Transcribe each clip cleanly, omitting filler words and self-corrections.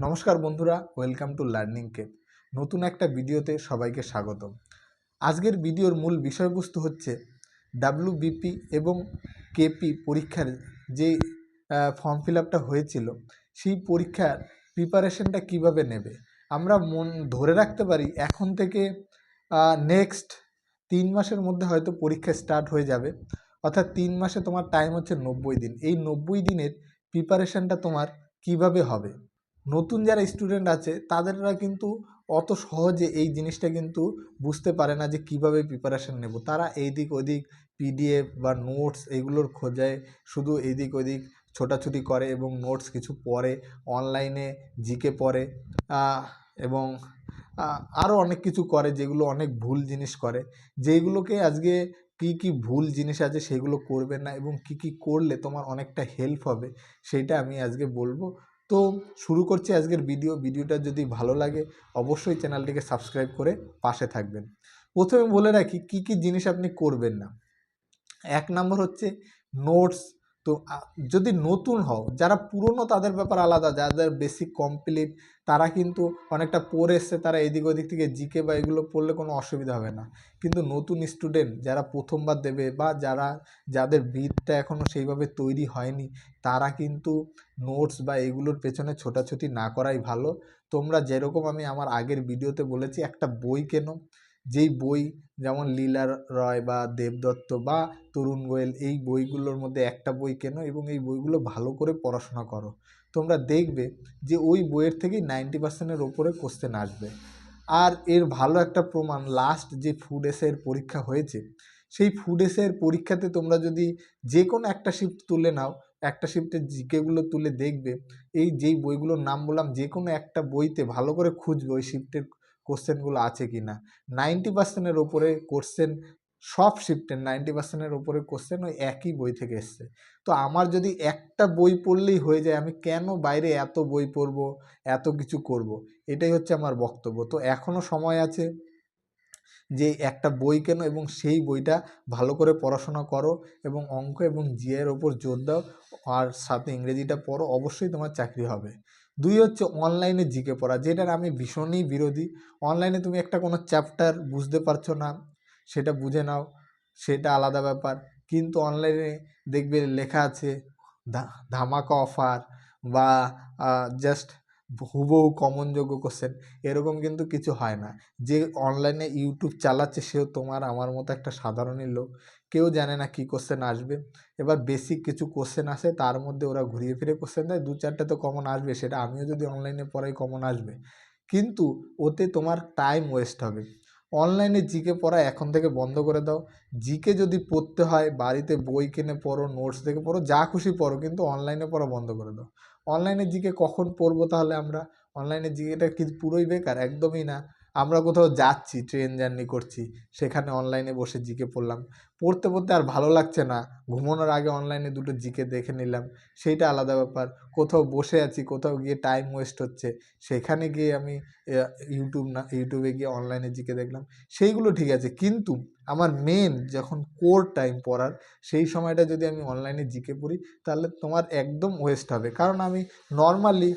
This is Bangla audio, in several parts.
নমস্কার বন্ধুরা, ওয়েলকাম টু লার্নিং কেপ। নতুন একটা ভিডিওতে সবাইকে স্বাগত। আজকের ভিডিওর মূল বিষয়বস্তু হচ্ছে ডাব্লিউবিপি এবং কেপি পরীক্ষার যে ফর্ম ফিল আপটা হয়েছিল, সেই পরীক্ষার প্রিপারেশনটা কিভাবে নেবে। আমরা ধরে রাখতে পারি এখন থেকে নেক্সট 3 মাসের মধ্যে হয়তো পরীক্ষা স্টার্ট হয়ে যাবে। অর্থাৎ 3 মাসে তোমার টাইম হচ্ছে 90 দিন। এই 90 দিনের প্রিপারেশনটা তোমার কিভাবে হবে। নতুন যারা স্টুডেন্ট আছে তাদেররা কিন্তু অত সহজে এই জিনিসটা কিন্তু বুঝতে পারে না যে কিভাবে প্রিপারেশান নেব। তারা এইদিক ওদিক পিডিএফ বা নোটস এইগুলোর খোঁজায় শুধু এইদিক ওদিক ছোটাছুটি করে এবং নোটস কিছু পড়ে, অনলাইনে জিকে পড়ে এবং আরও অনেক কিছু করে যেগুলো অনেক ভুল জিনিস করে। যেইগুলোকে আজকে কি ভুল জিনিস আছে সেগুলো করবে না এবং কি করলে তোমার অনেকটা হেল্প হবে সেইটা আমি আজকে বলবো। তো শুরু করছি আজকের ভিডিওটা যদি ভালো লাগে অবশ্যই চ্যানেলটিকে সাবস্ক্রাইব করে পাশে থাকবেন। প্রথমে বলে রাখি কি জিনিস আপনি করবেন না। 1 নম্বর হচ্ছে নোটস। তো যদি নতুন হও, যারা পুরনো তাদের ব্যাপার আলাদা, যাদের বেসিক কমপ্লিট তারা কিন্তু অনেকটা পড়ে এসছে, তারা এদিক ওদিক থেকে জিকে বা এগুলো পড়লে কোনো অসুবিধা হবে না। কিন্তু নতুন স্টুডেন্ট যারা প্রথমবার দেবে বা যাদের ভিতটা এখনও সেইভাবে তৈরি হয়নি, তারা কিন্তু নোটস বা এগুলোর পেছনে ছোটাছুটি না করাই ভালো। তোমরা যেরকম আমি আমার আগের ভিডিওতে বলেছি, একটা বই কেনো, যেই বই যেমন লীলা রয় বা দেবদত্ত বা তরুণ গোয়েল, এই বইগুলোর মধ্যে একটা বই কেনো এবং এই বইগুলো ভালো করে পড়াশোনা করো। তোমরা দেখবে যে ওই বইয়ের থেকেই 90%-এর ওপরে কোশ্চেন আসবে। আর এর ভালো একটা প্রমাণ, লাস্ট যে ফুড এসের পরীক্ষা হয়েছে, সেই ফুড এসের পরীক্ষাতে তোমরা যদি যে কোনো একটা শিফট তুলে নাও, একটা শিফটের জিকেগুলো তুলে দেখবে, এই যেই বইগুলোর নাম বললাম যে কোনো একটা বইতে ভালো করে খুঁজবে ওই শিফটের কোশ্চেনগুলো আছে কি না। 90%-এর ওপরে কোশ্চেন, সব শিফটের 90%-এর ওপরে কোশ্চেন ওই একই বই থেকে এসছে। তো আমার যদি একটা বই পড়লেই হয়ে যায়, আমি কেন বাইরে এত বই পড়বো, এত কিছু করব। এটাই হচ্ছে আমার বক্তব্য। তো এখনও সময় আছে যে একটা বই কেনো এবং সেই বইটা ভালো করে পড়াশোনা করো এবং অঙ্ক এবং জিএর ওপর জোর দাও, আর সাথে ইংরেজিটা পড়ো, অবশ্যই তোমার চাকরি হবে। 2 হচ্ছে অনলাইনে জিকে পড়া, যেটার আমি ভীষণই বিরোধী। অনলাইনে তুমি একটা কোনো চ্যাপ্টার বুঝতে পারছো না, সেটা বুঝে নাও, সেটা আলাদা ব্যাপার। কিন্তু অনলাইনে দেখবে লেখা আছে ধামাকা অফার বা জাস্ট হুবহু কমনযোগ্য কোশ্চেন, এরকম কিন্তু কিছু হয় না। যে অনলাইনে ইউটিউব চালাচ্ছে সেও তোমার আমার মতো একটা সাধারণই লোক, কেউ জানে না কী কোশ্চেন আসবে। এবার বেসিক কিছু কোশ্চেন আসে, তার মধ্যে ওরা ঘুরিয়ে ফিরে কোশ্চেন দেয়, 2-4টে তো কমন আসবে, সেটা আমিও যদি অনলাইনে পড়াই কমন আসবে, কিন্তু ওতে তোমার টাইম ওয়েস্ট হবে। অনলাইনে জিকে পড়া এখন থেকে বন্ধ করে দাও। জিকে যদি পড়তে হয় বাড়িতে বই কিনে পড়ো, নোটস দেখে পড়ো, যা খুশি পড়ো, কিন্তু অনলাইনে পড়া বন্ধ করে দাও। অনলাইনে জিকে কখন পড়বো তাহলে আমরা? অনলাইনে জিকেটা কি পুরোই বেকার? একদমই না। আমরা কোথাও যাচ্ছি, ট্রেন জার্নি করছি, সেখানে অনলাইনে বসে জিকে পড়লাম, পড়তে পড়তে আর ভালো লাগছে না, ঘুমানোর আগে অনলাইনে দুটো জিকে দেখে নিলাম, সেইটা আলাদা ব্যাপার। কোথাও বসে আছি, কোথাও গিয়ে টাইম ওয়েস্ট হচ্ছে, সেখানে গিয়ে আমি ইউটিউবে গিয়ে অনলাইনে জিকে দেখলাম, সেইগুলো ঠিক আছে। কিন্তু আমার মেন যখন কোর টাইম পড়ার, সেই সময়টা যদি আমি অনলাইনে জিকে পড়ি, তাহলে তোমার একদম ওয়েস্ট হবে। কারণ আমি নর্মালি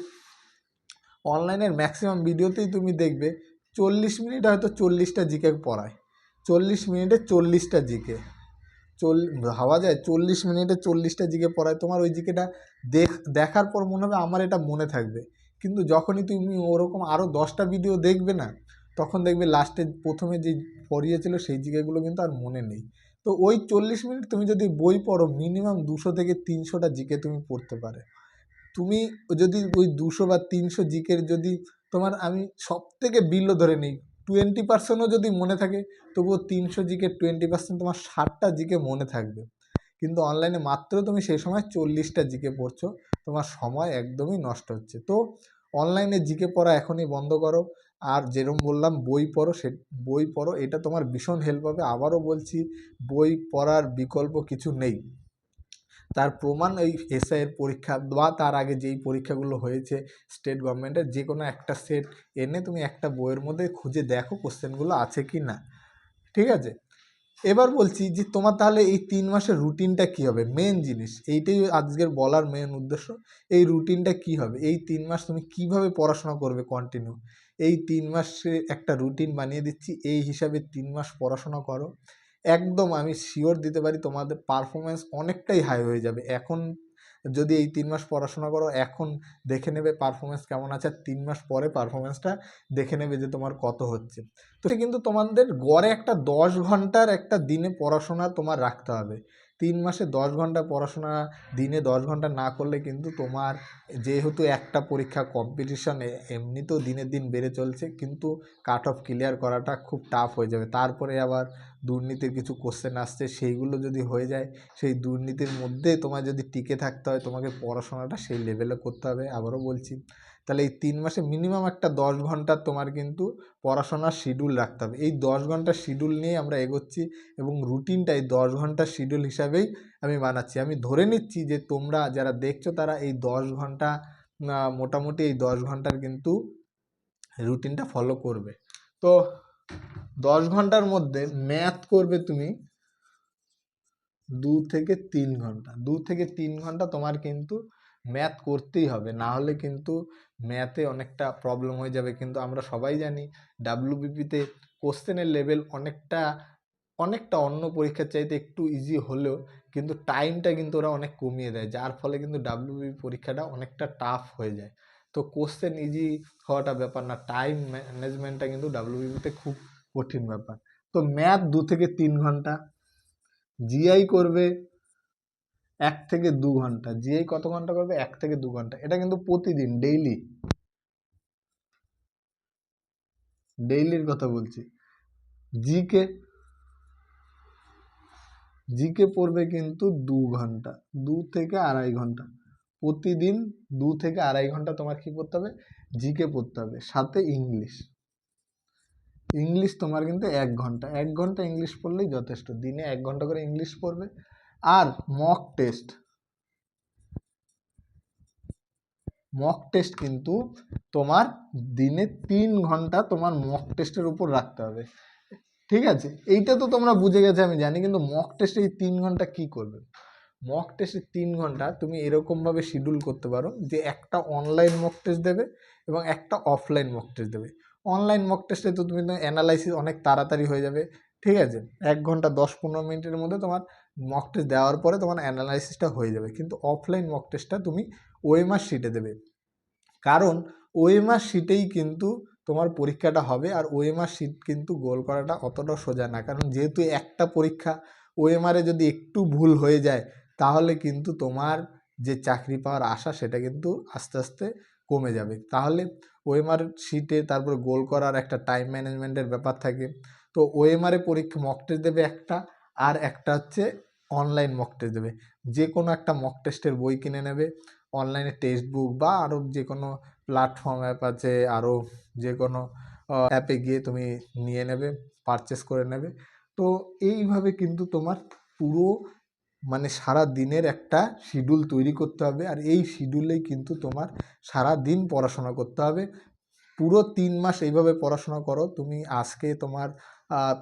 অনলাইনের ম্যাক্সিমাম ভিডিওতেই তুমি দেখবে 40 মিনিট হয়তো 40টা জিকে পড়ায়। 40 মিনিটে 40টা জিকে, ভাবা যায় 40 মিনিটে 40টা জিকে পড়ায়। তোমার ওই জিকেটা দেখার পর মনে হবে আমার এটা মনে থাকবে, কিন্তু যখনই তুমি ওরকম আরও 10টা ভিডিও দেখবে না, তখন দেখবে লাস্টে প্রথমে যে পড়িয়েছিল সেই জিকেগুলো কিন্তু আর মনে নেই। তো ওই 40 মিনিট তুমি যদি বই পড়ো, মিনিমাম 200 থেকে 300টা জিকে তুমি পড়তে পারে। তুমি যদি ওই 200 বা 300 জিকের যদি তোমার, আমি সবথেকে বিলো ধরে নিই, 20%ও যদি মনে থাকে, তবুও 300 জিকের 20% তোমার 60টা জিকে মনে থাকবে। কিন্তু অনলাইনে মাত্র তুমি সেই সময় 40টা জিকে পড়ছো, তোমার সময় একদমই নষ্ট হচ্ছে। তো অনলাইনে জিকে পড়া এখনই বন্ধ করো। আর যেরকম বললাম বই পড়ো, এটা তোমার ভীষণ হেল্প হবে। আবারও বলছি, বই পড়ার বিকল্প কিছু নেই। তার প্রমাণ ওই এসআইয়ের পরীক্ষা বা তার আগে যেই পরীক্ষাগুলো হয়েছে স্টেট গভর্নমেন্টের, যে কোনো একটা সেট এনে তুমি একটা বইয়ের মধ্যে খুঁজে দেখো কোশ্চেনগুলো আছে কি না, ঠিক আছে? এবার বলছি যে তোমার তাহলে এই 3 মাসের রুটিনটা কী হবে, মেন জিনিস এইটাই আজকের বলার মেন উদ্দেশ্য। এই রুটিনটা কী হবে, এই 3 মাস তুমি কিভাবে পড়াশোনা করবে কন্টিনিউ। এই 3 মাসে একটা রুটিন বানিয়ে দিচ্ছি, এই হিসাবে 3 মাস পড়াশোনা করো, একদম আমি শিওর দিতে পারি তোমাদের পারফরমেন্স অনেকটাই হাই হয়ে যাবে। এখন যদি এই 3 মাস পড়াশোনা করো, এখন দেখে নেবে পারফরমেন্স কেমন আছে, আর 3 মাস পরে পারফরমেন্সটা দেখে নেবে যে তোমার কত হচ্ছে। তো সে কিন্তু তোমাদের গড়ে একটা 10 ঘন্টার একটা দিনে পড়াশোনা তোমার রাখতে হবে। 3 মাসে 10 ঘন্টা পড়াশোনা, দিনে 10 ঘন্টা না করলে কিন্তু তোমার, যেহেতু একটা পরীক্ষা কম্পিটিশন এমনিতেও দিনের দিন বেড়ে চলছে, কিন্তু কাট অফ ক্লিয়ার করাটা খুব টাফ হয়ে যাবে। তারপরে আবার দুর্নীতির কিছু কোশ্চেন আসছে, সেইগুলো যদি হয়ে যায়, সেই দুর্নীতির মধ্যে তোমার যদি টিকে থাকতে হয়, তোমাকে পড়াশোনাটা সেই লেভেলে করতে হবে। আবারও বলছি, তাহলে এই 3 মাসে মিনিমাম একটা 10 ঘন্টার তোমার কিন্তু পড়াশোনার শিডিউল রাখতে হবে। এই 10 ঘন্টার শিডিউল নিয়ে আমরা এগোচ্ছি, এবং রুটিনটা এই 10 ঘন্টার শিডিউল হিসাবেই আমি বানাচ্ছি। আমি ধরে নিচ্ছি যে তোমরা যারা দেখছো তারা এই 10 ঘন্টা, মোটামুটি এই 10 ঘন্টার কিন্তু রুটিনটা ফলো করবে। তো 10 ঘন্টার মধ্যে ম্যাথ করবে তুমি 2 থেকে 3 ঘন্টা। 2 থেকে 3 ঘন্টা তোমার কিন্তু ম্যাথ করতেই হবে, না হলে কিন্তু ম্যাথে অনেকটা প্রবলেম হয়ে যাবে। কিন্তু আমরা সবাই জানি ডাব্লিউবিপিতে কোশ্চেনের লেভেল অনেকটা অনেকটা অন্য পরীক্ষার চাইতে একটু ইজি হলেও কিন্তু টাইমটা কিন্তু ওরা অনেক কমিয়ে দেয়, যার ফলে কিন্তু ডাব্লিউবিপি পরীক্ষাটা অনেকটা টাফ হয়ে যায়। তো কোশ্চেন ইজি হওয়াটা ব্যাপার না, টাইম ম্যানেজমেন্টটা কিন্তু ডাব্লিউবিপিতে খুব কঠিন ব্যাপার। তো ম্যাথ 2 থেকে 3 ঘন্টা, জিআই করবে 1 থেকে 2 ঘন্টা। জিআই কত ঘন্টা করবে, 1 থেকে 2 ঘন্টা। এটা কিন্তু প্রতিদিন ডেইলির কথা বলছি। জিকে জিকে পড়বে কিন্তু 2 ঘন্টা, 2 থেকে 2.5 ঘন্টা প্রতিদিন। 2 থেকে 2.5 ঘন্টা তোমার কি করতে হবে, জিকে পড়তে হবে। সাথে ইংলিশ, ইংলিশ তোমার কিন্তু 1 ঘন্টা, 1 ঘন্টা ইংলিশ পড়লেই যথেষ্ট। দিনে 1 ঘন্টা করে ইংলিশ পড়বে। আর মক টেস্ট, মক টেস্ট কিন্তু তোমার দিনে 3 ঘন্টা তোমার মক টেস্টের উপর রাখতে হবে। ঠিক আছে, এইটা তো তোমরা বুঝে গেছে আমি জানি। কিন্তু মক টেস্টে এই 3 ঘন্টা কি করবে, মক টেস্টে 3 ঘন্টা তুমি এরকমভাবে শিডিউল করতে পারো যে একটা অনলাইন মক টেস্ট দেবে এবং একটা অফলাইন মক টেস্ট দেবে। অনলাইন মক টেস্টে তো তুমি অ্যানালাইসিস অনেক তাড়াতাড়ি হয়ে যাবে, ঠিক আছে, 1 ঘন্টা 10-15 মিনিটের মধ্যে তোমার মক টেস্ট দেওয়ার পরে তোমার অ্যানালাইসিসটা হয়ে যাবে। কিন্তু অফলাইন মক টেস্টটা তুমি ওএমআর শিটে দেবে, কারণ ওএমআর শিটেই কিন্তু তোমার পরীক্ষাটা হবে। আর ওএমআর শিট কিন্তু গোল করাটা অতটা সোজা না, কারণ যেহেতু একটা পরীক্ষা, ওএমআরে যদি একটু ভুল হয়ে যায় তাহলে কিন্তু তোমার যে চাকরি পাওয়ার আশা সেটা কিন্তু আস্তে আস্তে কমে যাবে। তাহলে ওএমআর শিটে তারপরে গোল করার একটা টাইম ম্যানেজমেন্টের ব্যাপার থাকে। তো ওএমআরে পরীক্ষা মক টেস্ট দেবে একটা, আর একটা হচ্ছে অনলাইন মক টেস্ট দেবে। যে কোনো একটা মক টেস্টের বই কিনে নেবে, অনলাইনে টেক্সট বুক বা আরও যে কোনো প্ল্যাটফর্ম অ্যাপ আছে, আরও যে কোনো অ্যাপে গিয়ে তুমি নিয়ে নেবে, পারচেস করে নেবে। তো এইভাবে কিন্তু তোমার পুরো মানে সারা দিনের একটা শিডিউল তৈরি করতে হবে। আর এই শিডিউলেই কিন্তু তোমার সারা দিন পড়াশোনা করতে হবে। পুরো 3 মাস এইভাবে পড়াশোনা করো তুমি। আজকে তোমার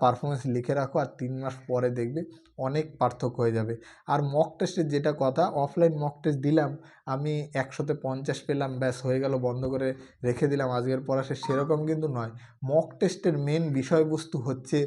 পারফরমেন্স লিখে রাখো, আর 3 মাস পরে দেখবে অনেক পার্থক্য হয়ে যাবে। আর মক টেস্টের যেটা কথা, অফলাইন মক টেস্ট দিলাম আমি 100তে 50 পেলাম, ব্যাস হয়ে গেল, বন্ধ করে রেখে দিলাম, আজকের পড়া শেষ, সেরকম কিন্তু নয়। মক টেস্টের মেন বিষয়বস্তু হচ্ছে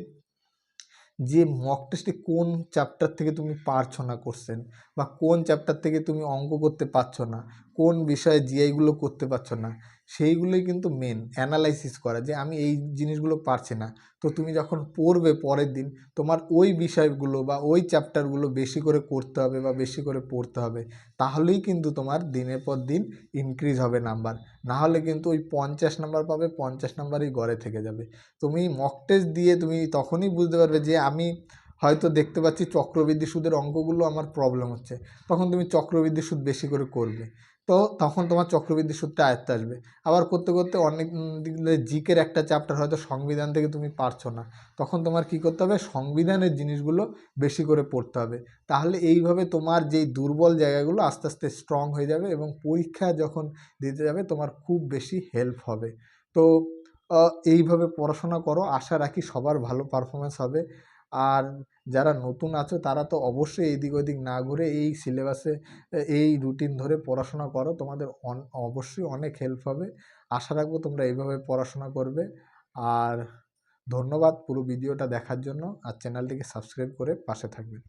যে মক টেস্টে কোন চ্যাপ্টার থেকে তুমি পারছো না কোশ্চেন, বা কোন চ্যাপ্টার থেকে তুমি অঙ্ক করতে পারছো না, কোন বিষয়ে জিআইগুলো করতে পারছো না, সেইগুলোই কিন্তু মেন অ্যানালাইসিস করা, যে আমি এই জিনিসগুলো পারছি না। তো তুমি যখন পড়বে পরের দিন, তোমার ওই বিষয়গুলো বা ওই চ্যাপ্টারগুলো বেশি করে করতে হবে বা বেশি করে পড়তে হবে, তাহলেই কিন্তু তোমার দিনের পর দিন ইনক্রিজ হবে নাম্বার। না হলে কিন্তু ওই 50 নাম্বার পাবে, 50 নাম্বারই গড়ে থেকে যাবে। তুমি মক টেস্ট দিয়ে তুমি তখনই বুঝতে পারবে যে আমি হয়তো দেখতে পাচ্ছি চক্রবৃদ্ধি সুদের অঙ্কগুলো আমার প্রবলেম হচ্ছে, তখন তুমি চক্রবৃদ্ধি সুদ বেশি করে করবে। তো তখন তোমার চক্রবৃদ্ধি সুদটা আয়ত্তে আসবে। আবার করতে করতে অনেক জিকের একটা চ্যাপ্টার হয়তো সংবিধান থেকে তুমি পারছো না, তখন তোমার কি করতে হবে, সংবিধানের জিনিসগুলো বেশি করে পড়তে হবে। তাহলে এইভাবে তোমার যেই দুর্বল জায়গাগুলো আস্তে আস্তে স্ট্রং হয়ে যাবে, এবং পরীক্ষা যখন দিতে যাবে তোমার খুব বেশি হেল্প হবে। তো এইভাবে পড়াশোনা করো, আশা রাখি সবার ভালো পারফরমেন্স হবে। আর যারা নতুন আছো তারা তো অবশ্যই এদিক ওদিক না ঘুরে এই সিলেবাসে এই রুটিন ধরে পড়াশোনা করো, তোমাদের অবশ্যই অনেক হেল্প হবে। আশা রাখবো তোমরা এইভাবে পড়াশোনা করবে। আর ধন্যবাদ পুরো ভিডিওটা দেখার জন্য, আর চ্যানেলটিকে সাবস্ক্রাইব করে পাশে থাকবেন।